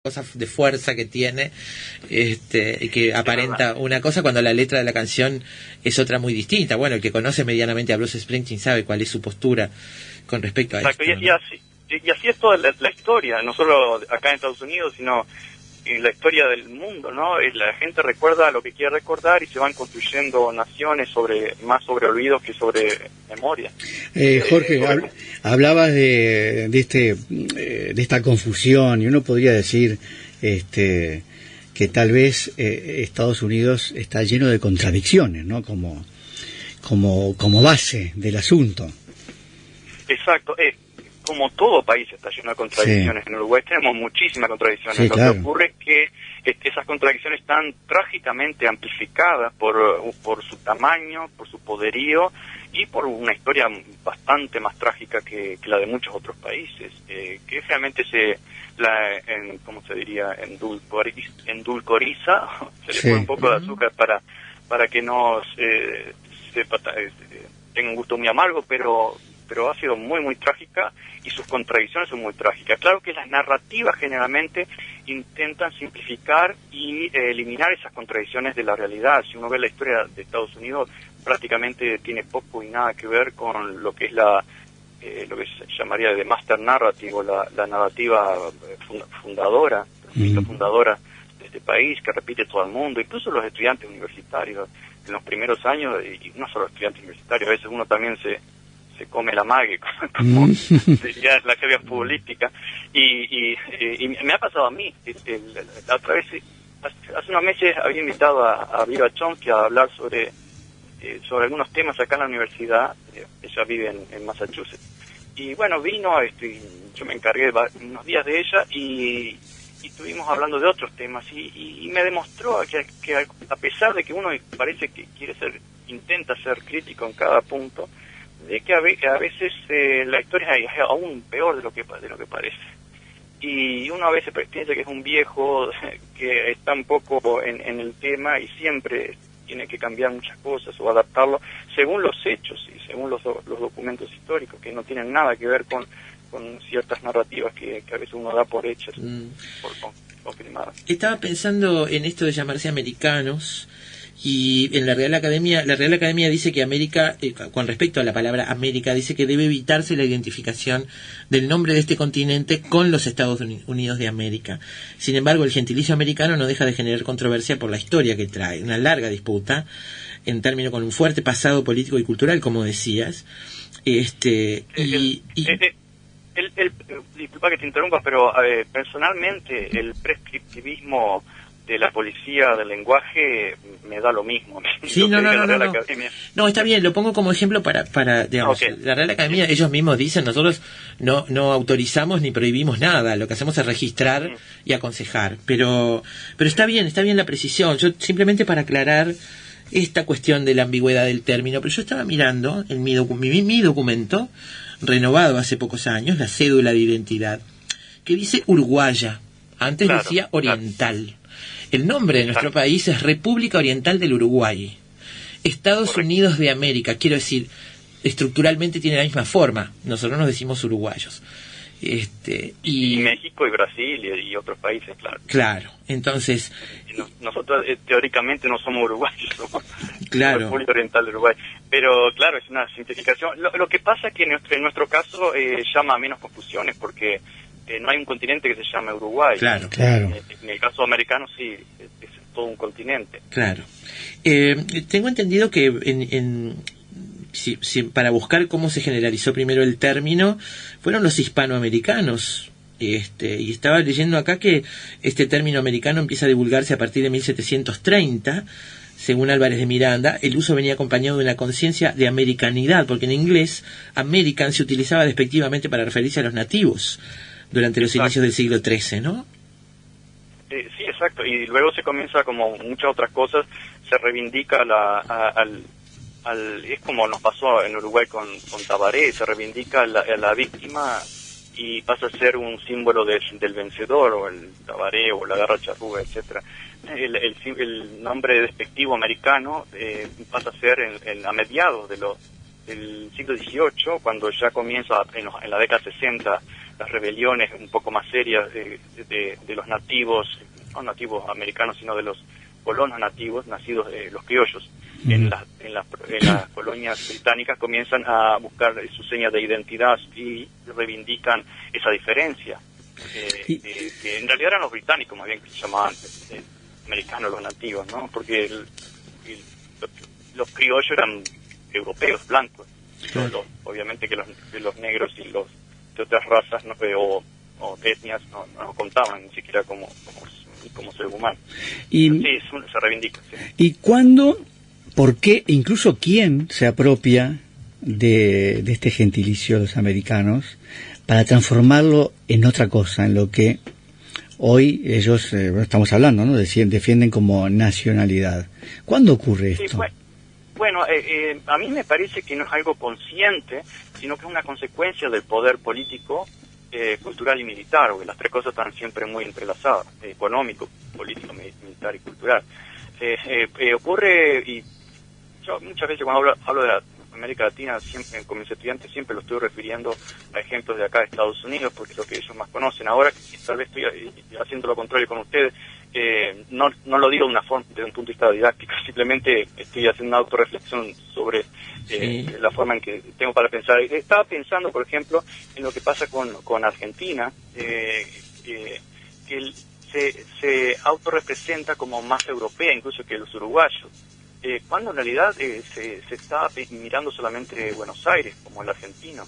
cosa de fuerza que tiene, que aparenta una cosa cuando la letra de la canción es otra muy distinta. Bueno, el que conoce medianamente a Bruce Springsteen sabe cuál es su postura con respecto a Exacto, esto, ¿no? y así es toda la historia, no solo acá en Estados Unidos, sino en la historia del mundo, ¿no? La gente recuerda lo que quiere recordar y se van construyendo naciones más sobre olvidos que sobre memoria. Jorge, hablabas de esta confusión, y uno podría decir que tal vez Estados Unidos está lleno de contradicciones, ¿no? Como base del asunto. Exacto, como todo país está lleno de contradicciones. Sí. En Uruguay tenemos muchísimas contradicciones. Sí, claro. Lo que ocurre es que esas contradicciones están trágicamente amplificadas por su tamaño, por su poderío y por una historia bastante más trágica que la de muchos otros países, que realmente ¿cómo se diría? Endulcoriza, se le pone un poco de azúcar para que no tenga un gusto muy amargo, pero ha sido muy, muy trágica y sus contradicciones son muy trágicas. Claro que las narrativas generalmente intentan simplificar y eliminar esas contradicciones de la realidad. Si uno ve la historia de Estados Unidos, prácticamente tiene poco y nada que ver con lo que es lo que se llamaría de master narrative, o la narrativa fundadora, fundadora de este país, que repite todo el mundo, incluso los estudiantes universitarios en los primeros años, y no solo estudiantes universitarios, a veces uno también se come la mague, como sería la jerga futbolística, y me ha pasado a mí. La otra vez, hace unos meses, había invitado a Viva Chomsky a hablar sobre algunos temas acá en la universidad. Ella vive en Massachusetts, y bueno, vino, yo me encargué unos días de ella, y estuvimos hablando de otros temas, y me demostró que a pesar de que uno parece que intenta ser crítico en cada punto, de que a veces la historia es aún peor de lo que parece, y uno a veces piensa que es un viejo que está un poco en el tema y siempre tiene que cambiar muchas cosas o adaptarlo según los hechos y según los documentos históricos, que no tienen nada que ver con ciertas narrativas que a veces uno da por hechas, por confirmadas. Estaba pensando en esto de llamarse americanos. Y en la Real Academia dice que América, con respecto a la palabra América, dice que debe evitarse la identificación del nombre de este continente con los Estados Unidos de América. Sin embargo, el gentilicio americano no deja de generar controversia por la historia que trae, una larga disputa, en términos con un fuerte pasado político y cultural, como decías. Disculpa que te interrumpa, pero personalmente el prescriptivismo de la policía del lenguaje me da lo mismo. Sí, no, está bien, lo pongo como ejemplo para digamos, okay. La Real Academia, ellos mismos dicen, nosotros no autorizamos ni prohibimos nada, lo que hacemos es registrar y aconsejar, pero está bien la precisión. Yo simplemente para aclarar esta cuestión de la ambigüedad del término, pero yo estaba mirando en mi documento, renovado hace pocos años, la cédula de identidad, que dice uruguaya, antes decía oriental. Claro. El nombre de nuestro país es República Oriental del Uruguay. Estados Unidos de América, quiero decir, estructuralmente tiene la misma forma. Nosotros nos decimos uruguayos. Y México y Brasil y otros países, claro. Claro, entonces... Nosotros teóricamente no somos uruguayos, somos República Oriental del Uruguay. Pero claro, es una simplificación. Lo que pasa es que en nuestro caso llama a menos confusiones, porque no hay un continente que se llame Uruguay. Claro. En el caso americano sí, es todo un continente. Claro. Tengo entendido que para buscar cómo se generalizó primero el término, fueron los hispanoamericanos. Y estaba leyendo acá que este término americano empieza a divulgarse a partir de 1730. Según Álvarez de Miranda, el uso venía acompañado de una conciencia de americanidad, porque en inglés American se utilizaba despectivamente para referirse a los nativos durante los inicios del siglo XIII, ¿no? Sí, exacto. Y luego se comienza, como muchas otras cosas, se reivindica es como nos pasó en Uruguay con Tabaré, se reivindica a la víctima y pasa a ser un símbolo del vencedor, o el Tabaré, o la Guerra Charrúa, etcétera. El nombre despectivo americano pasa a ser a mediados del siglo XVIII, cuando ya comienza en la década 60 las rebeliones un poco más serias de los nativos, no nativos americanos, sino de los colonos nativos, nacidos de los criollos. En las colonias británicas comienzan a buscar sus señas de identidad y reivindican esa diferencia. Que en realidad eran los británicos, más bien, que se llamaban americanos los nativos, ¿no? Porque los criollos eran europeos, blancos. Obviamente que los negros y los de otras razas o etnias no contaban ni siquiera como ser humano. Sí, se reivindica. Sí. ¿Y cuándo, por qué, incluso quién se apropia de este gentilicio de los americanos para transformarlo en otra cosa, en lo que hoy ellos, estamos hablando, ¿no? Defienden como nacionalidad? ¿Cuándo ocurre esto? Sí, bueno, a mí me parece que no es algo consciente, sino que es una consecuencia del poder político, cultural y militar, porque las tres cosas están siempre muy entrelazadas: económico, político, militar y cultural. Ocurre, y yo muchas veces cuando hablo de la América Latina, siempre con mis estudiantes siempre lo estoy refiriendo a ejemplos de acá de Estados Unidos, porque es lo que ellos más conocen. Ahora que tal vez estoy haciendo lo contrario con ustedes, no lo digo de un punto de vista didáctico, simplemente estoy haciendo una autorreflexión sobre la forma en que tengo para pensar. Estaba pensando, por ejemplo, en lo que pasa con Argentina, que se autorrepresenta como más europea incluso que los uruguayos, cuando en realidad se está mirando solamente Buenos Aires como el argentino.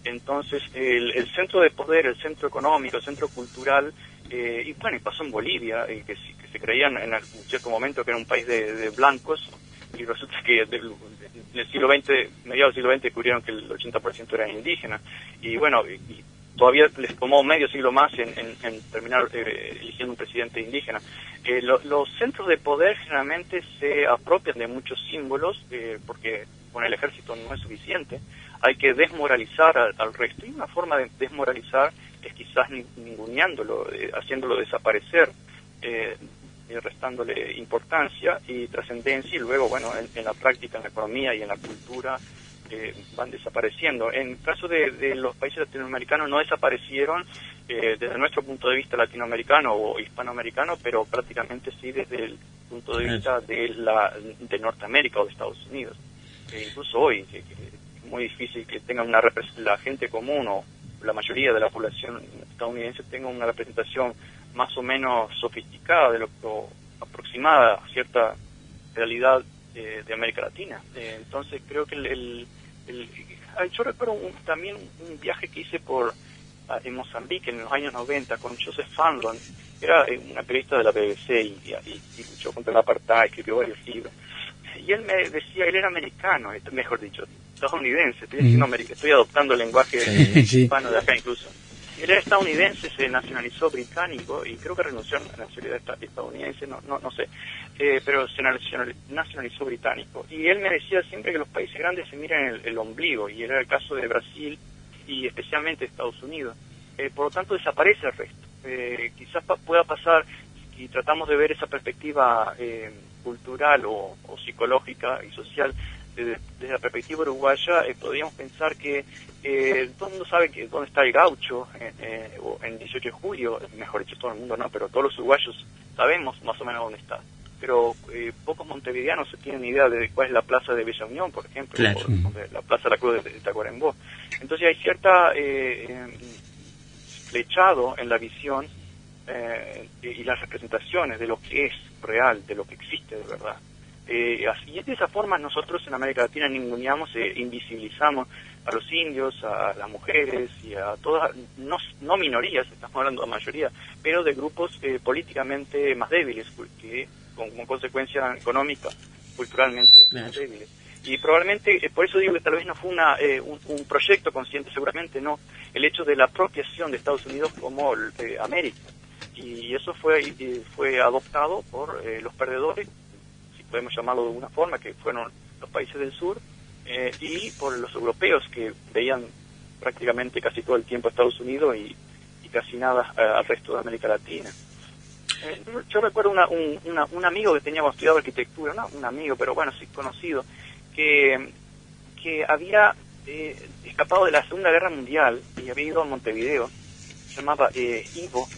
Entonces el centro de poder, el centro económico, el centro cultural, y pasó en Bolivia, que se creían en cierto momento que era un país de blancos, y resulta que en el siglo XX, mediados del siglo XX, descubrieron que el 80% eran indígenas, y todavía les tomó medio siglo más en terminar eligiendo un presidente indígena. Los centros de poder generalmente se apropian de muchos símbolos, porque con el ejército no es suficiente. Hay que desmoralizar al resto, y una forma de desmoralizar es quizás ninguneándolo, haciéndolo desaparecer, restándole importancia y trascendencia, y luego, en la práctica, en la economía y en la cultura, van desapareciendo. En el caso de los países latinoamericanos no desaparecieron desde nuestro punto de vista latinoamericano o hispanoamericano, pero prácticamente sí desde el punto de vista de Norteamérica o de Estados Unidos. Incluso hoy, que es muy difícil que tengan la gente común o la mayoría de la población estadounidense tenga una representación más o menos sofisticada aproximada a cierta realidad de América Latina. Entonces creo que yo recuerdo también un viaje que hice en Mozambique en los años 90 con Joseph Fanlon, que era una periodista de la BBC y luchó contra el apartheid, escribió varios libros. Y él me decía, él era americano, mejor dicho, estadounidense, estoy adoptando el lenguaje hispano de acá incluso. Él era estadounidense, se nacionalizó británico y creo que renunció a la nacionalidad estadounidense, no sé, pero se nacionalizó británico. Y él me decía siempre que los países grandes se miran el ombligo, y era el caso de Brasil y especialmente Estados Unidos. Por lo tanto, desaparece el resto. Quizás pueda pasar, si tratamos de ver esa perspectiva cultural o psicológica y social desde la perspectiva uruguaya, podríamos pensar que todo el mundo sabe que dónde está el gaucho en 18 de julio, mejor dicho, todo el mundo no, pero todos los uruguayos sabemos más o menos dónde está. Pero pocos montevideanos se tienen idea de cuál es la plaza de Bella Unión, por ejemplo, claro, o de la plaza de la Cruz de Tacuarembó. Entonces hay cierta flechado en la visión y las representaciones de lo que es real, de lo que existe de verdad. Y de esa forma nosotros en América Latina ninguneamos, invisibilizamos a los indios, a las mujeres y a todas, no minorías, estamos hablando de mayoría, pero de grupos políticamente más débiles, que como consecuencia económica, culturalmente más débiles. Y probablemente, por eso digo que tal vez no fue un proyecto consciente, seguramente no, el hecho de la apropiación de Estados Unidos como América. Y eso fue adoptado por los perdedores, si podemos llamarlo de alguna forma, que fueron los países del sur, y por los europeos, que veían prácticamente casi todo el tiempo a Estados Unidos y casi nada al resto de América Latina. Yo recuerdo un amigo que tenía cuando estudiaba arquitectura, no un amigo, pero bueno, sí conocido, que que había escapado de la Segunda Guerra Mundial y había ido a Montevideo. Se llamaba Ivo,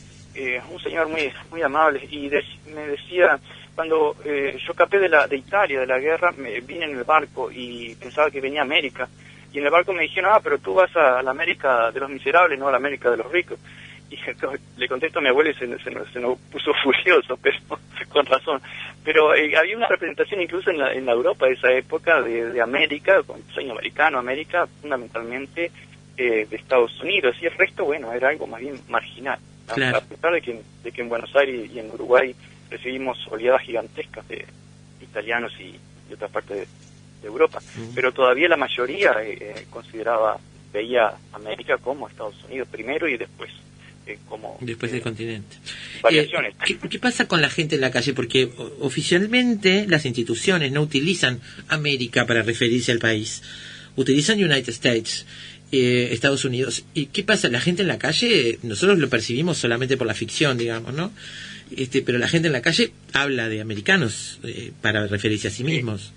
un señor muy amable, y me decía, cuando yo escapé de Italia, de la guerra, me vine en el barco y pensaba que venía a América, y en el barco me dijeron, pero tú vas a la América de los miserables, no a la América de los ricos. Y le contesto a mi abuelo y se nos puso furioso, pero con razón. Pero había una representación incluso en la Europa de esa época de América, con sueño americano, América fundamentalmente de Estados Unidos, y el resto, bueno, era algo más bien marginal. Claro. A pesar de que en Buenos Aires y en Uruguay recibimos oleadas gigantescas de italianos y de otras partes de Europa, pero todavía la mayoría veía América como Estados Unidos primero y después como después del continente. Variaciones. ¿Qué pasa con la gente en la calle? Porque oficialmente las instituciones no utilizan América para referirse al país, utilizan United States, Estados Unidos. ¿Y qué pasa? La gente en la calle, nosotros lo percibimos solamente por la ficción, digamos, ¿no? Pero la gente en la calle habla de americanos para referirse a sí mismos.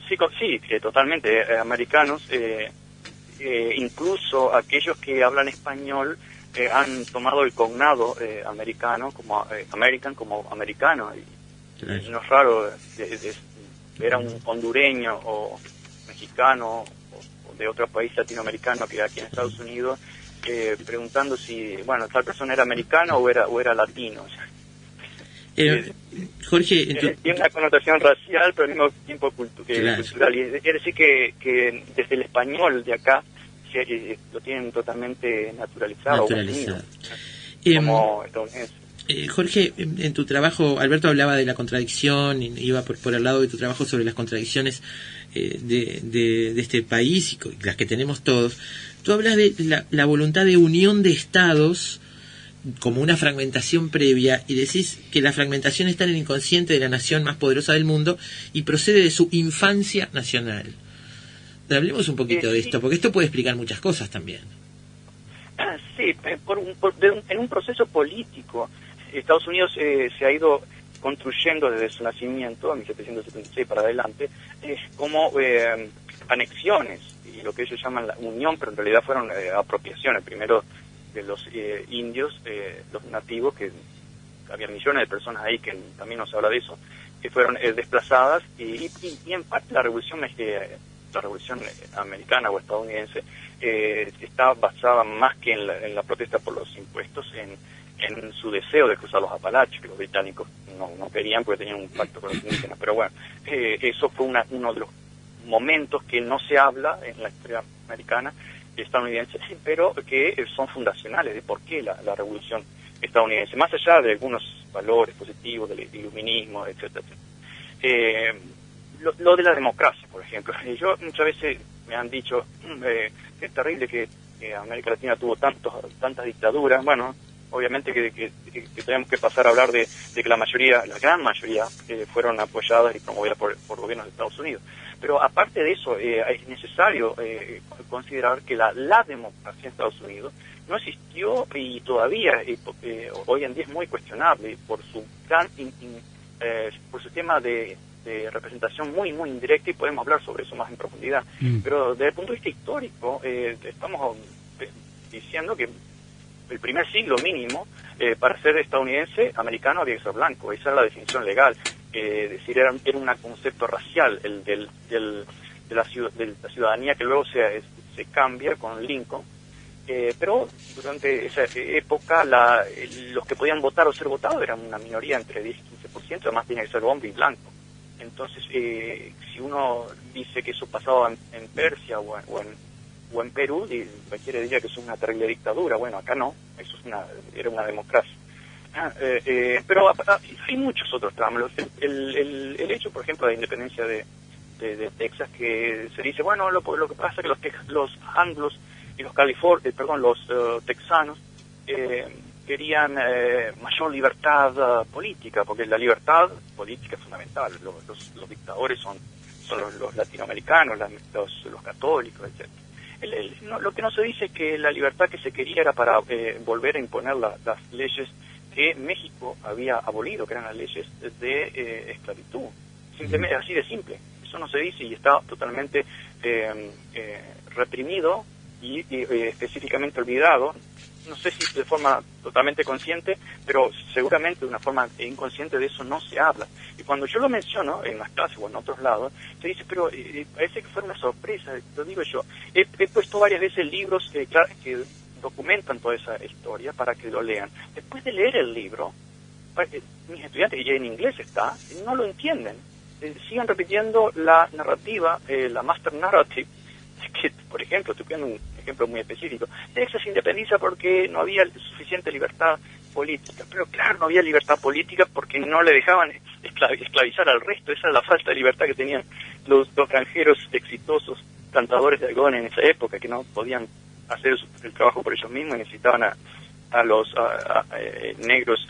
Sí, totalmente. Americanos, incluso aquellos que hablan español han tomado el cognado americano como American como americano, y no es raro ver a un hondureño o mexicano o de otro país latinoamericano que aquí en Estados Unidos preguntando si tal persona era americano o era latino. Jorge, tiene una connotación racial, pero al mismo tiempo cultural. Y quiere decir que desde el español de acá lo tienen totalmente naturalizado. Como estadounidense. Jorge, en tu trabajo, Alberto hablaba de la contradicción, iba por el lado de tu trabajo sobre las contradicciones de este país y las que tenemos todos. Tú hablas de la voluntad de unión de estados como una fragmentación previa, y decís que la fragmentación está en el inconsciente de la nación más poderosa del mundo y procede de su infancia nacional. Hablemos un poquito de esto, porque esto puede explicar muchas cosas también. Sí, en un proceso político, Estados Unidos se ha ido construyendo desde su nacimiento, en 1776 para adelante, como anexiones, y lo que ellos llaman la unión, pero en realidad fueron apropiaciones, primero de los indios, los nativos, que había millones de personas ahí, que también nos habla de eso, que fueron desplazadas, y en parte la revolución americana o estadounidense está basada más que en la protesta por los impuestos, en su deseo de cruzar los Apalaches, que los británicos no querían porque tenían un pacto con los indígenas. Pero bueno, eso fue uno de los momentos que no se habla en la historia americana, estadounidense, pero que son fundacionales de por qué la revolución estadounidense, más allá de algunos valores positivos del iluminismo, etcétera. Lo de la democracia, por ejemplo. Yo muchas veces me han dicho que es terrible que América Latina tuvo tantas dictaduras. Bueno, obviamente que tenemos que pasar a hablar de que la gran mayoría fueron apoyadas y promovidas por gobiernos de Estados Unidos. Pero aparte de eso, es necesario considerar que la democracia en Estados Unidos no existió y todavía hoy en día es muy cuestionable por su por su tema de representación muy indirecta, y podemos hablar sobre eso más en profundidad. Pero desde el punto de vista histórico, estamos diciendo que el primer siglo mínimo para ser estadounidense, americano, había que ser blanco. Esa era la definición legal. Es decir, era un concepto racial el de la ciudadanía, que luego se cambia con Lincoln. Pero durante esa época los que podían votar o ser votados eran una minoría, entre 10 y 15%, además tenía que ser hombre y blanco. Entonces, si uno dice que eso pasaba en Persia o en Perú, cualquiera diría que eso es una terrible dictadura. Bueno, acá no, eso era una democracia. Pero hay muchos otros tramos. El hecho, por ejemplo, de la independencia de Texas, que se dice, bueno, lo que pasa es que los anglos y los texanos querían mayor libertad política, porque la libertad política es fundamental. Los dictadores son los latinoamericanos, los católicos, etc. Lo que no se dice es que la libertad que se quería era para volver a imponer las leyes que México había abolido, que eran las leyes de esclavitud. Simplemente así de simple. Eso no se dice y está totalmente reprimido y específicamente olvidado. No sé si de forma totalmente consciente, pero seguramente de una forma inconsciente de eso no se habla. Y cuando yo lo menciono en las clases o en otros lados, se dice, pero parece que fue una sorpresa. Lo digo yo, he puesto varias veces libros que documentan toda esa historia para que lo lean. Después de leer el libro, mis estudiantes, y en inglés está, no lo entienden. Siguen repitiendo la narrativa, la master narrative, que, por ejemplo, estoy poniendo un ejemplo muy específico, Texas se independiza porque no había suficiente libertad política. Pero claro, no había libertad política porque no le dejaban esclavizar al resto. Esa es la falta de libertad que tenían los granjeros exitosos, plantadores de algodón en esa época, que no podían hacer el trabajo por ellos mismos y necesitaban a los negros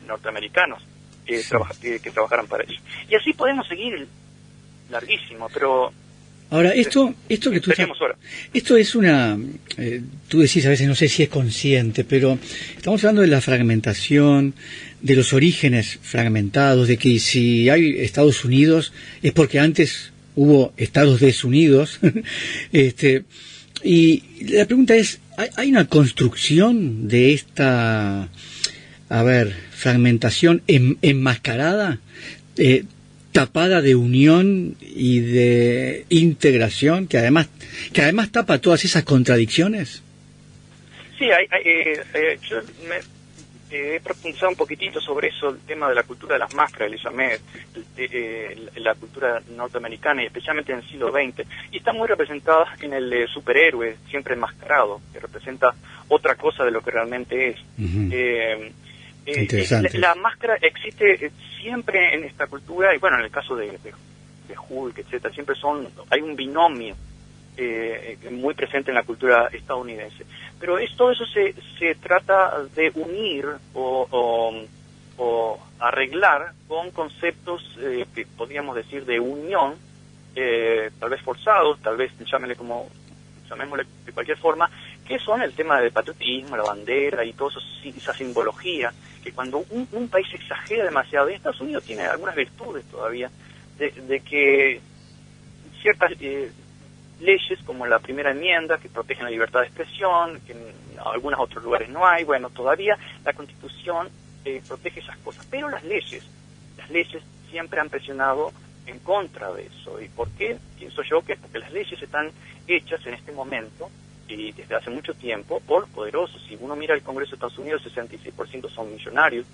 norteamericanos que trabajaran para ellos. Y así podemos seguir larguísimo, pero... Ahora, esto es una, tú decís a veces, no sé si es consciente, pero estamos hablando de la fragmentación, de los orígenes fragmentados, de que si hay Estados Unidos es porque antes hubo Estados desunidos, y la pregunta es, ¿hay una construcción de esta, fragmentación enmascarada? Tapada de unión y de integración, que además tapa todas esas contradicciones. Sí, yo he profundizado un poquitito sobre eso, el tema de la cultura de las máscaras, le llamé la cultura norteamericana, y especialmente en el siglo XX, y está muy representada en el superhéroe siempre enmascarado, que representa otra cosa de lo que realmente es. Uh-huh. La máscara existe siempre en esta cultura, y bueno, en el caso de Hulk, etcétera, siempre hay un binomio muy presente en la cultura estadounidense. Pero todo eso se trata de unir o arreglar con conceptos que podríamos decir de unión, tal vez forzados, tal vez llamémosle de cualquier forma, que son el tema del patriotismo, la bandera y toda esa simbología, que cuando un país exagera demasiado, y Estados Unidos tiene algunas virtudes todavía, de que ciertas leyes, como la primera enmienda, que protegen la libertad de expresión, que en algunos otros lugares no hay, bueno, todavía la Constitución protege esas cosas, pero las leyes siempre han presionado en contra de eso. ¿Y por qué? Pienso yo que es porque las leyes están hechas en este momento y desde hace mucho tiempo por poderosos. Si uno mira el Congreso de Estados Unidos, 66% son millonarios.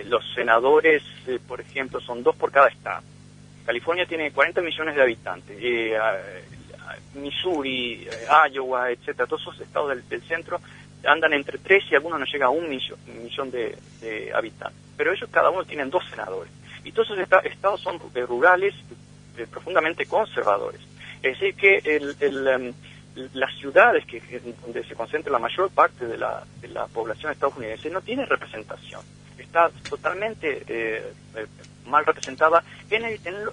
Los senadores, por ejemplo, son 2 por cada estado. California tiene 40 millones de habitantes. Missouri, Iowa, etcétera, todos esos estados del centro andan entre 3 y algunos no llega a un millón de habitantes. Pero ellos cada uno tienen 2 senadores. Y todos esos estados son rurales, profundamente conservadores. Es decir, que las ciudades donde se concentra la mayor parte de la población estadounidense no tiene representación. Está totalmente mal representada en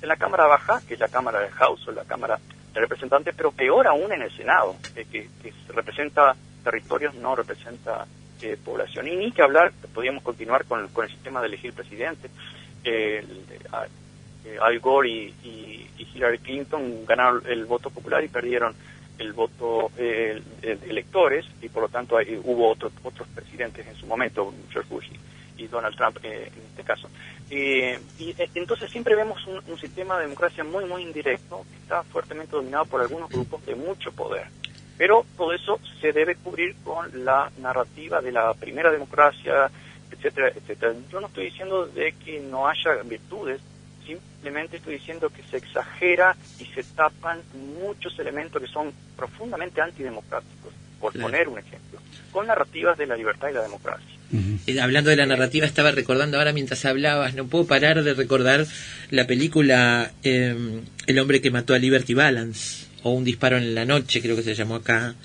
la Cámara Baja, que es la Cámara del House o la Cámara de Representantes, pero peor aún en el Senado, que representa territorios, no representa población. Y ni que hablar, podríamos continuar con el sistema de elegir presidente. Al Gore y Hillary Clinton ganaron el voto popular y perdieron el voto electores, y por lo tanto hubo otros presidentes en su momento, George Bush y Donald Trump en este caso. Y entonces siempre vemos un sistema de democracia muy, muy indirecto, que está fuertemente dominado por algunos grupos de mucho poder. Pero todo eso se debe cubrir con la narrativa de la primera democracia, etcétera, etcétera. Yo no estoy diciendo de que no haya virtudes, simplemente estoy diciendo que se exagera y se tapan muchos elementos que son profundamente antidemocráticos, por poner un ejemplo, con narrativas de la libertad y la democracia. Uh-huh. Hablando de la narrativa, estaba recordando ahora mientras hablabas, no puedo parar de recordar la película El hombre que mató a Liberty Balance, o Un disparo en la noche, creo que se llamó acá,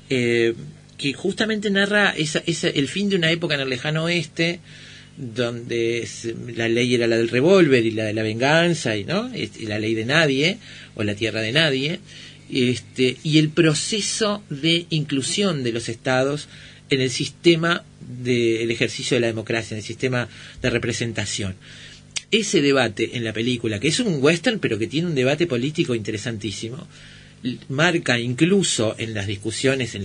que justamente narra el fin de una época en el lejano oeste, donde la ley era la del revólver y la de la venganza, y la ley de nadie, o la tierra de nadie, y el proceso de inclusión de los estados en el sistema del ejercicio de la democracia, en el sistema de representación. Ese debate en la película, que es un western pero que tiene un debate político interesantísimo, marca incluso en las discusiones,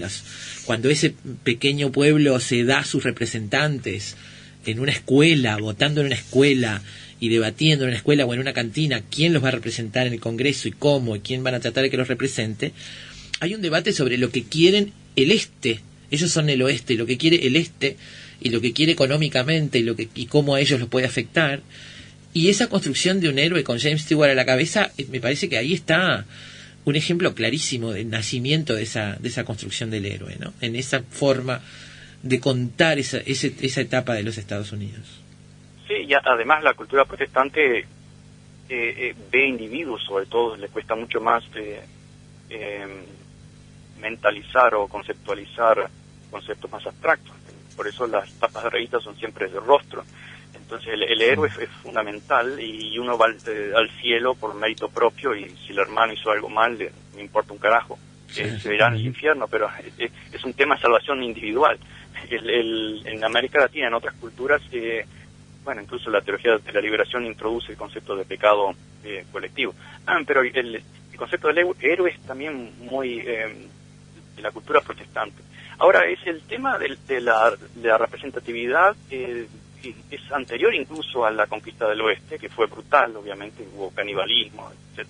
cuando ese pequeño pueblo se da a sus representantes en una escuela, votando en una escuela y debatiendo en una escuela o en una cantina quién los va a representar en el Congreso y cómo, y quién van a tratar de que los represente, hay un debate sobre lo que quieren el este. Ellos son el oeste, y lo que quiere el este, y lo que quiere económicamente, y cómo a ellos los puede afectar. Y esa construcción de un héroe con James Stewart a la cabeza, me parece que ahí está un ejemplo clarísimo del nacimiento de esa construcción del héroe, ¿no? En esa forma de contar esa etapa de los Estados Unidos. Sí, y además la cultura protestante ve individuos, sobre todo, le cuesta mucho más mentalizar o conceptualizar conceptos más abstractos. Por eso las tapas de revistas son siempre de rostro. Entonces el héroe es fundamental, y uno va al cielo por mérito propio, y si el hermano hizo algo mal, no importa un carajo, se verá en el infierno, pero es un tema de salvación individual. En América Latina, en otras culturas, incluso la teología de la liberación introduce el concepto de pecado colectivo. Pero el concepto del héroe es también muy de la cultura protestante. Ahora, es el tema de la representatividad, es anterior incluso a la conquista del oeste, que fue brutal, obviamente, hubo canibalismo, etc.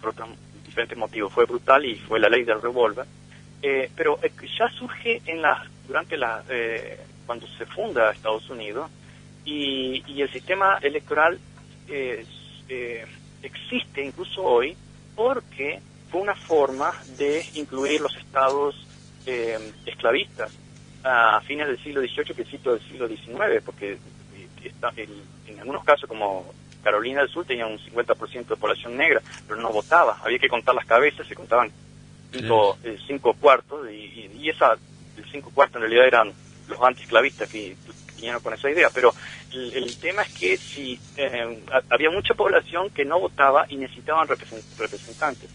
Por otros diferentes motivos, fue brutal, y fue la ley del revólver. Pero ya surge cuando se funda Estados Unidos, y el sistema electoral existe incluso hoy porque fue una forma de incluir los estados esclavistas a fines del siglo XVIII, principios del siglo XIX, porque en algunos casos, como Carolina del Sur, tenía un 50% de población negra, pero no votaba, había que contar las cabezas, se contaban 5 cuartos, y el 5 cuartos en realidad eran los antiesclavistas que vinieron con esa idea. Pero el tema es que había mucha población que no votaba y necesitaban representantes.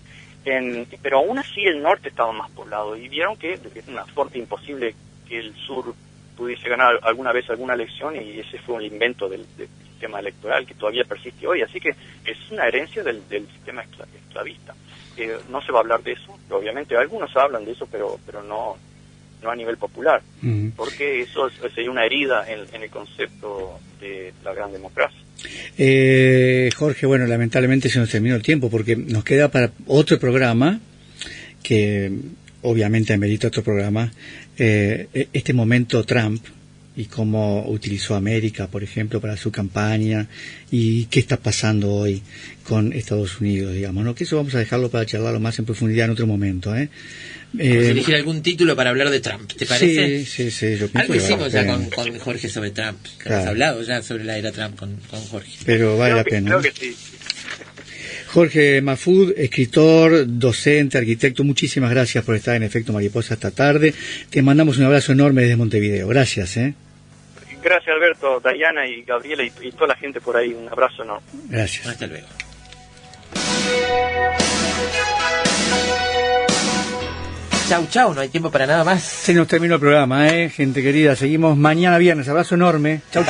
Pero aún así el norte estaba más poblado, y vieron que es una suerte imposible que el sur pudiese ganar alguna vez alguna elección, y ese fue un invento del sistema electoral que todavía persiste hoy. Así que es una herencia del sistema esclavista. No se va a hablar de eso, obviamente algunos hablan de eso, pero no a nivel popular, porque eso sería una herida en el concepto de la gran democracia. Jorge, bueno, lamentablemente se nos terminó el tiempo, porque nos queda para otro programa, que obviamente amerita otro programa, este momento Trump, y cómo utilizó América, por ejemplo, para su campaña, y qué está pasando hoy con Estados Unidos, digamos, ¿no? Que eso vamos a dejarlo para charlarlo más en profundidad en otro momento, ¿eh? Vamos a elegir algún título para hablar de Trump, ¿te parece? Sí. Algo hicimos ya con Jorge sobre Trump. Claro. Hemos hablado ya sobre la era Trump con Jorge. Pero vale la pena. Creo que sí. Jorge Mahfoud, escritor, docente, arquitecto, muchísimas gracias por estar en Efecto Mariposa esta tarde. Te mandamos un abrazo enorme desde Montevideo. Gracias, Gracias, Alberto, Dayana y Gabriela y toda la gente por ahí. Un abrazo enorme. Gracias. Hasta luego. Chau, no hay tiempo para nada más. Se nos terminó el programa, gente querida. Seguimos mañana viernes. Abrazo enorme. Chau.